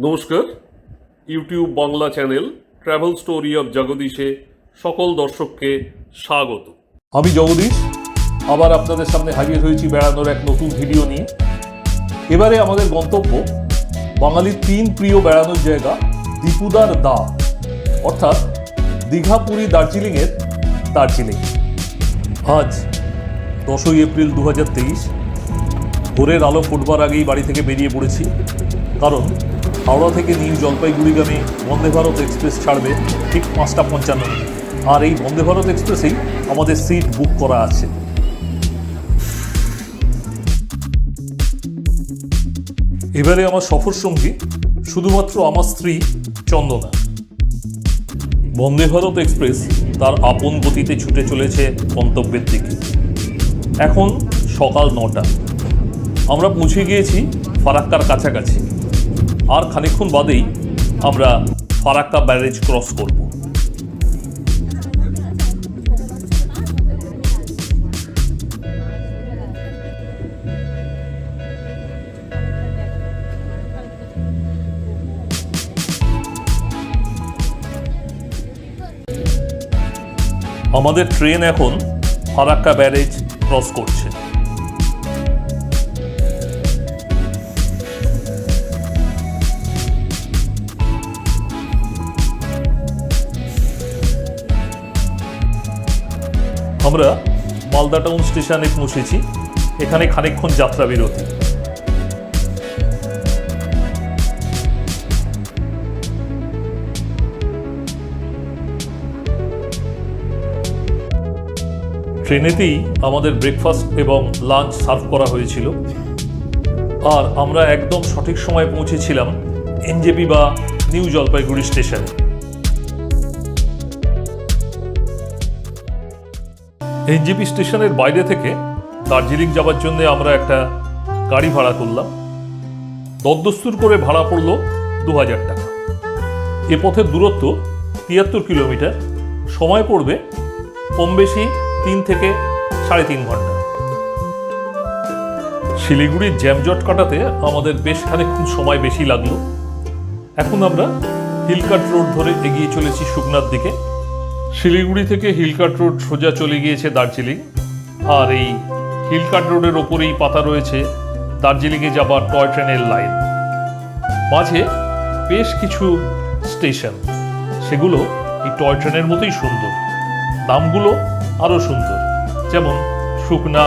নমস্কার, YouTube Bangla channel travel story of জগদীশে সকল দর্শককে স্বাগত। আমি জগদীশ আবার আপনাদের সামনে হাজির হয়েছি বেড়ানোর এক নতুন ভিডিও নিয়ে। এবারে আমাদের গন্তব্য বাঙালির 3 প্রিয় বেড়ানোর জায়গা দীপুদার দা, অর্থাৎ দীঘা, পুরী, দার্জিলিংয়ের দার্জিলিং। আজ 10ই এপ্রিল 2023, ভোরের আলো ফুটবার আগেই বাড়ি থেকে বেরিয়ে পড়েছি, কারণ হাওড়া থেকে নিউ জলপাইগুড়িগামী বন্দে ভারত এক্সপ্রেস ছাড়বে ঠিক 5:55, আর এই বন্দে ভারত এক্সপ্রেসেই আমাদের সিট বুক করা আছে। এবারে আমার সফর সঙ্গী শুধুমাত্র আমার স্ত্রী চন্দনা। বন্দে ভারত এক্সপ্রেস তার আপন গতিতে ছুটে চলেছে গন্তব্যের দিকে। এখন সকাল 9টা, আমরা পৌঁছে গিয়েছি ফারাক্কার কাছাকাছি। আর খানিকক্ষণ বাদেই আমরা ফারাক্কা ব্যারেজ ক্রস করব। আমাদের ট্রেন এখন ফারাক্কা ব্যারেজ ক্রস করছে। আমরা মালদা টাউন স্টেশনে পৌঁছেছি। এখানে খানিকক্ষণ যাত্রা বিরতি। ট্রেনেতেই আমাদের ব্রেকফাস্ট এবং লাঞ্চ সার্ভ করা হয়েছিল, আর আমরা একদম সঠিক সময়ে পৌঁছেছিলাম এনজেপি বা নিউ জলপাইগুড়ি স্টেশনে। এনজেপি স্টেশনের বাইরে থেকে দার্জিলিং যাওয়ার জন্য আমরা একটা গাড়ি ভাড়া করলাম। দরদস্তুর করে ভাড়া পড়ল 2000 টাকা। এ পথের দূরত্ব 73 কিলোমিটার, সময় পড়বে কম বেশি 3 থেকে 3.5 ঘন্টা। শিলিগুড়ির জ্যামজট কাটাতে আমাদের বেশ খানিকক্ষণ সময় বেশি লাগলো। এখন আমরা হিলকাট রোড ধরে এগিয়ে চলেছি শুকনার দিকে। শিলিগুড়ি থেকে হিলকাট রোড সোজা চলে গিয়েছে দার্জিলিং, আর এই হিলকাট রোডের ওপরেই পাতা রয়েছে দার্জিলিংয়ে যাবার টয় ট্রেনের লাইন। মাঝে বেশ কিছু স্টেশন, সেগুলো এই টয় ট্রেনের মতোই সুন্দর, নামগুলো আরও সুন্দর, যেমন শুকনা,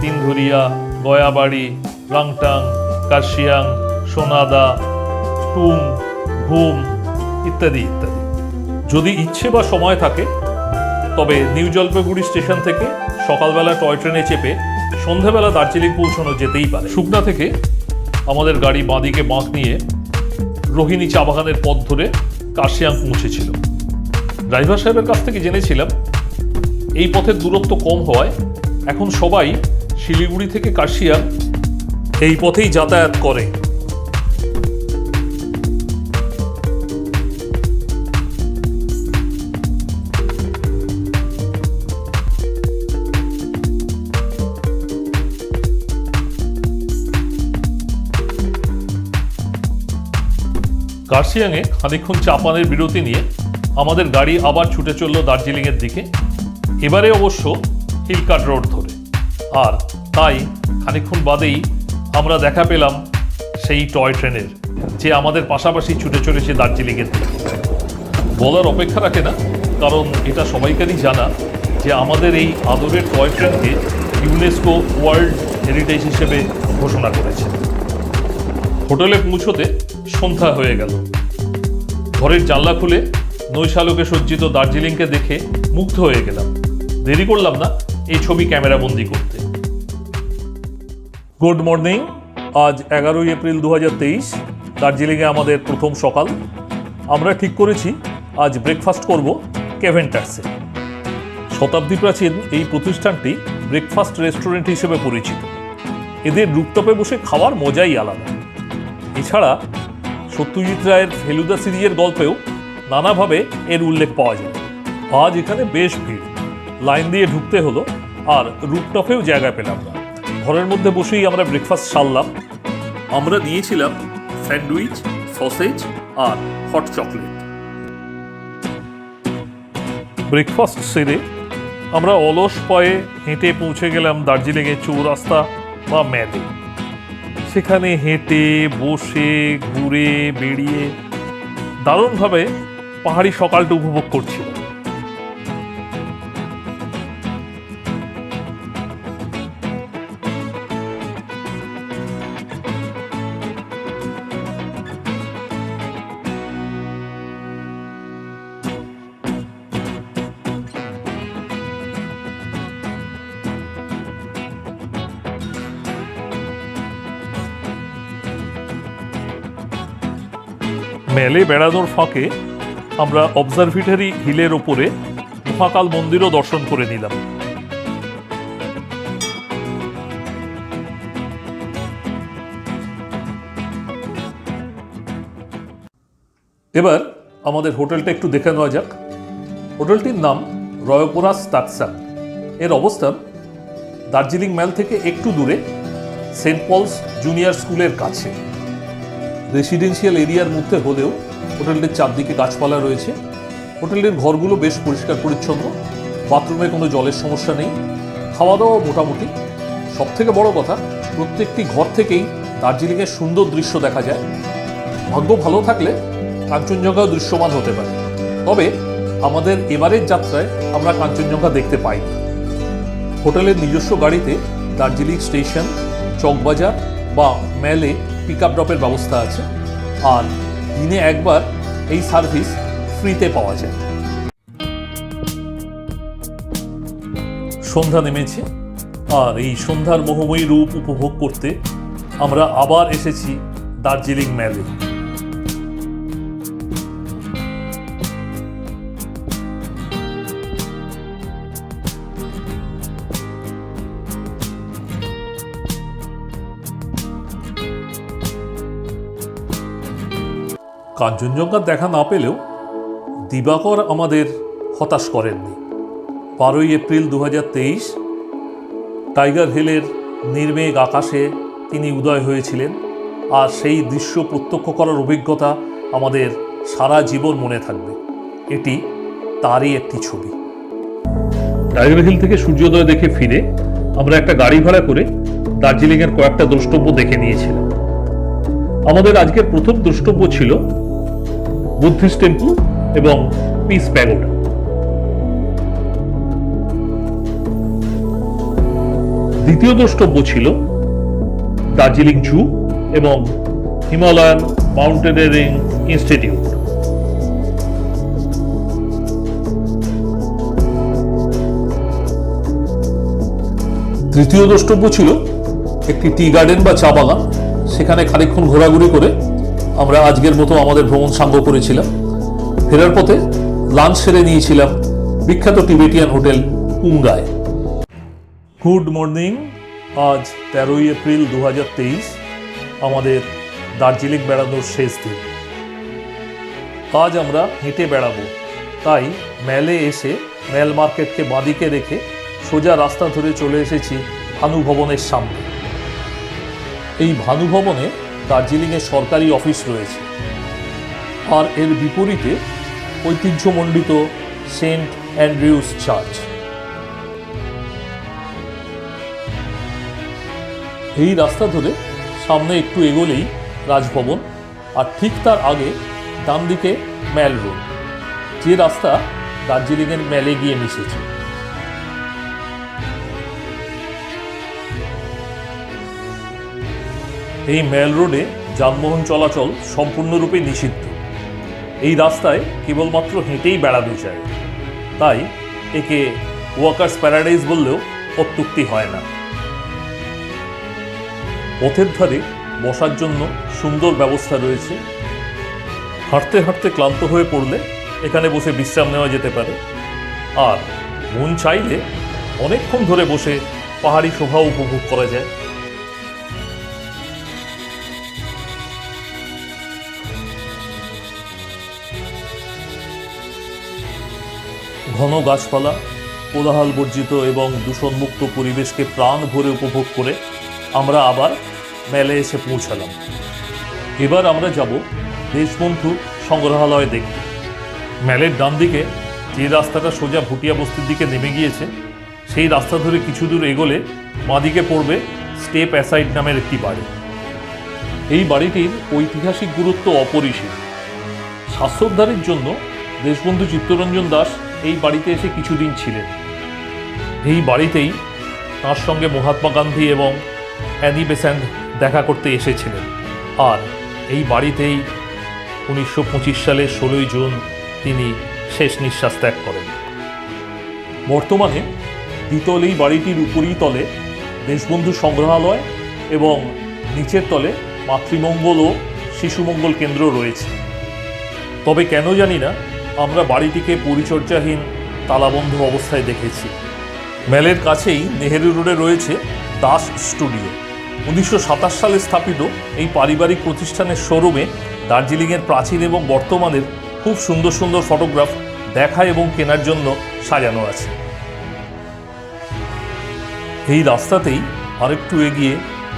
তিনধরিয়া, গয়াবাড়ি, রাংটাং, কার্শিয়াং, সোনাদা, টুং, ঘুম ইত্যাদি ইত্যাদি। যদি ইচ্ছে বা সময় থাকে তবে নিউ জলপাইগুড়ি স্টেশন থেকে সকালবেলা টয় ট্রেনে চেপে সন্ধ্যাবেলা দার্জিলিং পৌঁছানো যেতেই পারে। শুকনা থেকে আমাদের গাড়ি বাঁদিকে বাঁক নিয়ে রোহিণী চা বাগানের পথ ধরে কার্শিয়াং পৌঁছেছিল। ড্রাইভার সাহেবের কাছ থেকে জেনেছিলাম এই পথের দূরত্ব কম হওয়ায় এখন সবাই শিলিগুড়ি থেকে কার্শিয়াং এই পথেই যাতায়াত করে। কার্শিয়াংয়ে খানিকক্ষণ চা পানের বিরতি নিয়ে আমাদের গাড়ি আবার ছুটে চলল দার্জিলিংয়ের দিকে, এবারে অবশ্য হিলকাট রোড ধরে। আর তাই খানিকক্ষণ বাদেই আমরা দেখা পেলাম সেই টয় ট্রেনের, যে আমাদের পাশাপাশি ছুটে চলেছে দার্জিলিংয়ের দিকে। বলার অপেক্ষা রাখে না, কারণ এটা সবাইকারই জানা যে আমাদের এই আদরের টয় ট্রেনকে ইউনেস্কো ওয়ার্ল্ড হেরিটেজ হিসেবে ঘোষণা করেছে। হোটেলে পৌঁছতে সন্ধ্যা হয়ে গেল। ঘরের জানলা খুলে নৈশালোকে সজ্জিত দার্জিলিংকে দেখে মুগ্ধ হয়ে গেলাম। দেরি করলাম না এই ছবি ক্যামেরাবন্দি করতে। Good morning. আজ 11ই এপ্রিল 2023, দার্জিলিংয়ে আমাদের প্রথম সকাল। আমরা ঠিক করেছি আজ ব্রেকফাস্ট করব কেভেন্টার্সে। শতাব্দী প্রাচীন এই প্রতিষ্ঠানটি ব্রেকফাস্ট রেস্টুরেন্ট হিসেবে পরিচিত। এদের রুপটপে বসে খাওয়ার মজাই আলাদা। এছাড়া সত্যজিৎ রায়ের ফেলুদা সিরিজের গল্পেও নানাভাবে এর উল্লেখ পাওয়া যায়। আজ এখানে বেশ ভিড়, লাইন দিয়ে ঢুকতে হলো, আর রুপটপেও জায়গা পেলাম না। ঘরের মধ্যে বসেই আমরা ব্রেকফাস্ট সারলাম। আমরা নিয়েছিলাম স্যান্ডউইচ, সসেজ আর হট চকলেট। ব্রেকফাস্ট সেরে আমরা অলস পায়ে হেঁটে পৌঁছে গেলাম দার্জিলিংয়ের চৌরাস্তা বা ম্যালে। সেখানে হেঁটে বসে ঘুরে বেড়িয়ে দারুণভাবে পাহাড়ি সকালটা উপভোগ করছিলাম। মেলে বেড়ানোর ফাঁকে আমরা অবজারভেটরি হিলের ওপরে মহাকাল মন্দিরও দর্শন করে নিলাম। এবার আমাদের হোটেলটা একটু দেখে নেওয়া যাক। হোটেলটির নাম রয়পুরাস তাৎসাং। এর অবস্থান দার্জিলিং ম্যাল থেকে একটু দূরে সেন্ট পলস জুনিয়র স্কুলের কাছে। রেসিডেন্সিয়াল এরিয়ার মধ্যে হলেও হোটেলটির চারদিকে গাছপালা রয়েছে। হোটেলের ঘরগুলো বেশ পরিষ্কার পরিচ্ছন্ন, বাথরুমে কোনো জলের সমস্যা নেই, খাওয়া দাওয়া মোটামুটি। সবথেকে বড় কথা, প্রত্যেকটি ঘর থেকেই দার্জিলিংয়ের সুন্দর দৃশ্য দেখা যায়। ভাগ্য ভালো থাকলে কাঞ্চনজঙ্ঘাও দৃশ্যমান হতে পারে, তবে আমাদের এবারের যাত্রায় আমরা কাঞ্চনজঙ্ঘা দেখতে পাই। হোটেলের নিজস্ব গাড়িতে দার্জিলিং স্টেশন, চকবাজার বা ম্যালে পিক আপ ড্রপের ব্যবস্থা আছে, আর দিনে একবার এই সার্ভিস ফ্রিতে পাওয়া যায়। সন্ধ্যা নেমেছে, আর এই সন্ধ্যার মোহময়ী রূপ উপভোগ করতে আমরা আবার এসেছি দার্জিলিং ম্যালে। কাঞ্চনজঙ্ঘা দেখা না পেলেও দিবাকর আমাদের হতাশ করেননি। 12ই এপ্রিল 2023 টাইগার হিলের নির্মেঘ আকাশে তিনি উদয় হয়েছিলেন, আর সেই দৃশ্য প্রত্যক্ষ করার অভিজ্ঞতা আমাদের সারা জীবন মনে থাকবে। এটি তারই একটি ছবি। টাইগার হিল থেকে সূর্যোদয় দেখে ফিরে আমরা একটা গাড়ি ভাড়া করে দার্জিলিংয়ের কয়েকটা দ্রষ্টব্য দেখে নিয়েছিলাম। আমাদের আজকের প্রথম দ্রষ্টব্য ছিল বুদ্ধিস্ট টেম্পল এবং পিস প্যাগোডা। দ্বিতীয় দ্রষ্টব্য ছিল দার্জিলিং জু এবং হিমালয়ান মাউন্টেনিয়ারিং ইনস্টিটিউট। তৃতীয় দ্রষ্টব্য ছিল একটি টি গার্ডেন বা চা বাগান। সেখানে খানিকক্ষণ ঘোরাঘুরি করে আমরা আজকের মতো আমাদের ভ্রমণ সাঙ্গ করেছিলাম। ফেরার পথে লাঞ্চ সেরে নিয়েছিলাম বিখ্যাত টিবেটিয়ান হোটেল পুঙ্গায়। Good morning. আজ 13ই এপ্রিল 2023, আমাদের দার্জিলিং বেড়ানোর শেষ দিন। আজ আমরা হেঁটে বেড়াবো, তাই ম্যালে এসে ম্যাল মার্কেটকে বাঁদিকে রেখে সোজা রাস্তা ধরে চলে এসেছি ভানু ভবনের সামনে। এই ভানু ভবনে দার্জিলিংয়ে সরকারি অফিস রয়েছে, আর এর বিপরীতে ঐতিহ্যমণ্ডিত সেন্ট অ্যান্ড্রিউস চার্চ। এই রাস্তা ধরে সামনে একটু এগোলেই রাজভবন, আর ঠিক তার আগে ডান দিকে ম্যাল রোড, যে রাস্তা দার্জিলিংয়ের ম্যালে গিয়ে মিশেছে। এই ম্যাল রোডে যানবাহন চলাচল সম্পূর্ণরূপে নিষিদ্ধ। এই রাস্তায় কেবলমাত্র হেঁটেই বেড়ানো যায়, তাই একে ওয়াকার্স প্যারাডাইজ বললেও অত্যুক্তি হয় না। পথের ধারে বসার জন্য সুন্দর ব্যবস্থা রয়েছে। হাঁটতে হাঁটতে ক্লান্ত হয়ে পড়লে এখানে বসে বিশ্রাম নেওয়া যেতে পারে, আর মন চাইলে অনেকক্ষণ ধরে বসে পাহাড়ি শোভা উপভোগ করা যায়। ঘন গাছপালা, কোলাহল বর্জিত এবং দূষণমুক্ত পরিবেশকে প্রাণ ভরে উপভোগ করে আমরা আবার ম্যালে এসে পৌঁছালাম। এবার আমরা যাব দেশবন্ধু সংগ্রহালয় দেখতে। ম্যালের ডান দিকে যে রাস্তাটা সোজা ভুটিয়া বস্তির দিকে নেমে গিয়েছে, সেই রাস্তা ধরে কিছু দূর এগোলে বাঁদিকে পড়বে স্টেপ অ্যাসাইড নামের একটি বাড়ি। এই বাড়িটির ঐতিহাসিক গুরুত্ব অপরিসীম। স্বাস্থ্যোদ্ধারের জন্য দেশবন্ধু চিত্তরঞ্জন দাস এই বাড়িতে এসে কিছুদিন ছিলেন। এই বাড়িতেই তাঁর সঙ্গে মহাত্মা গান্ধী এবং অ্যানি বেস্যান্ট দেখা করতে এসেছিলেন। আর এই বাড়িতেই 1925 সালের 16 জুন তিনি শেষ নিঃশ্বাস ত্যাগ করেন। বর্তমানে দ্বিতল এই বাড়িটির উপরই তলে দেশবন্ধু সংগ্রহালয় এবং নিচের তলে মাতৃমঙ্গল ও শিশুমঙ্গল কেন্দ্র রয়েছে। তবে কেন জানি না আমরা বাড়িটিকে পরিচর্যাহীন তালাবন্ধ অবস্থায় দেখেছি। ম্যালের কাছেই নেহেরু রোডে রয়েছে দাস স্টুডিও। 1927 সালে স্থাপিত এই পারিবারিক প্রতিষ্ঠানের শোরুমে দার্জিলিংয়ের প্রাচীন এবং বর্তমানের খুব সুন্দর সুন্দর ফটোগ্রাফ দেখা এবং কেনার জন্য সাজানো আছে। এই রাস্তাতেই আরেকটু এগিয়ে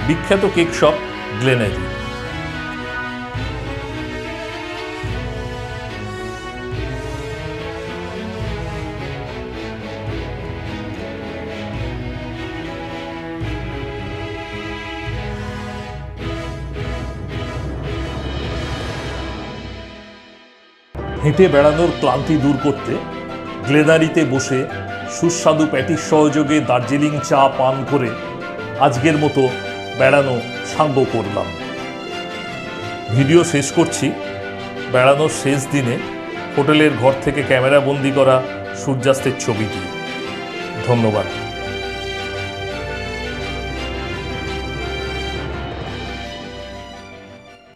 বিখ্যাত কেক শপ গ্লেনারি। হেঁটে বেড়ানোর ক্লান্তি দূর করতে গ্লেনারিতে বসে সুস্বাদু প্যাটির সহযোগে দার্জিলিং চা পান করে আজকের মতো বেড়ানো সাঙ্গ করলাম। ভিডিও শেষ করছি বেড়ানোর শেষ দিনে হোটেলের ঘর থেকে ক্যামেরা বন্দি করা সূর্যাস্তের ছবি দিয়ে। ধন্যবাদ।